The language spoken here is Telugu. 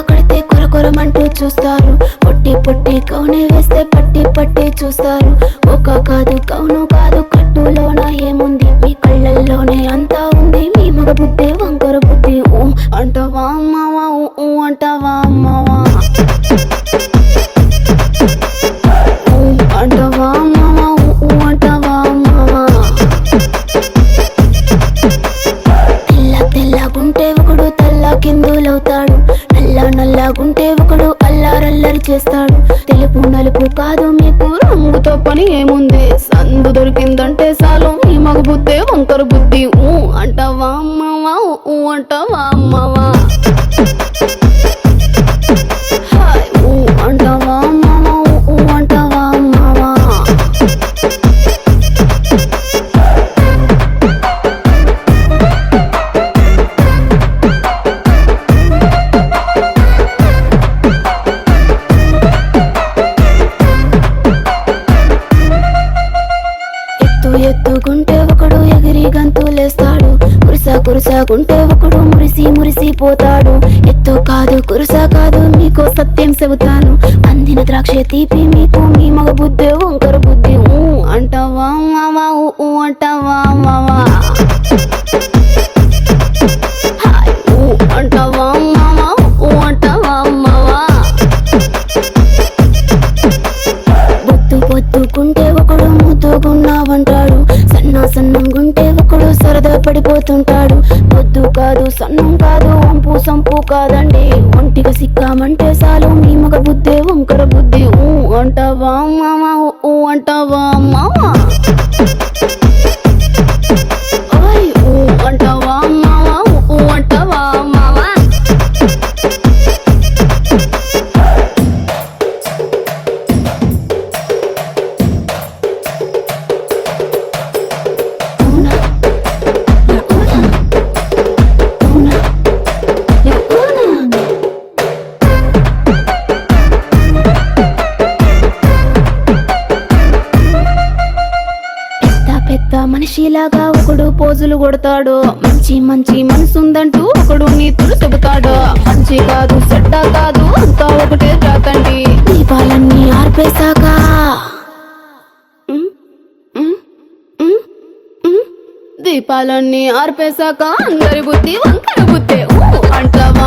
కడితే కొరకొరమంటూ చూస్తారు. పొట్టి పొట్టి కౌనే వేస్తే పట్టి పట్టి చూస్తారు. ఒక కాదు కౌను కాదు కట్టులోన ఏముంది, మీ కళ్ళల్లోనే అంతా ఉంది. మీ మగ బుద్ధి వంకర బుద్ధి. ఊ అంటావా అమ్మావా, ఊ అంటావా అమ్మావా, ఊ అంటావా అమ్మావా, ఊ అంటావా అమ్మావా. తెల్లగుంటే ఒకడు తెల్ల కిందులవుతాడు, నల్లగుంటే ఒకడు అల్లారల్లరి చేస్తాడు. తెలుపు నలుపు కాదు మీకు రంగుతో పని ఏముంది, సందు దొరికిందంటే చాలు మీ మగ బుద్ధే వంకర బుద్ధి. ఊ అంటావా అమ్మావా, ఊ అంటావా అమ్మావా, ఊ అంటావా అమ్మావా, ఊ అంటావా అమ్మావా. ఎత్తుకుంటే ఒకడు ఎగిరి గంతులేస్తాడు, కురుసాకుంటే ఒకడు మురిసి పోతాడు. ఎత్తు కాదు కురుసా కాదు మీకు సత్యం చెబుతాను, అందిన ద్రాక్ష తీపి మీకు మీ మగ బుద్ధి వంకర బుద్ధి. ఊ అంటావా మావా, ఊ అంటావా మావా, ఊ అంటావా మావా, ఊ అంటావా మావా. పొద్దుకుంటే ఒకడు ముద్దుగున్నావంటాడు, సన్నంగుంటే ఒకడు సరదా పడిపోతుంటాడు. పొద్దు కాదు సన్నం కాదు వంపు సంపు కాదండి, ఒంటిగా సిక్కామంటే చాలు మీ మగ బుద్ధే వంకర బుద్ధి. ఊ అంటావా మామా, ఊ అంటావా మామా, ఓయ్ ఊ అంటావా మామా, ఊ అంటావా మామా. మనిషిలాగా ఒకడు పోజులు కొడతాడు, మంచి మనసుందంటూ ఒకడు నీతులు చెబుతాడు. మంచి కాదు చెడ్డ కాదు అంతా ఒకటే జాతండి, దీపాలన్నీ ఆర్పేశాక దీపాలన్నీ ఆర్పేశాక అందరి బుద్ధి వంకర బుద్ధే. ఊ అంటావా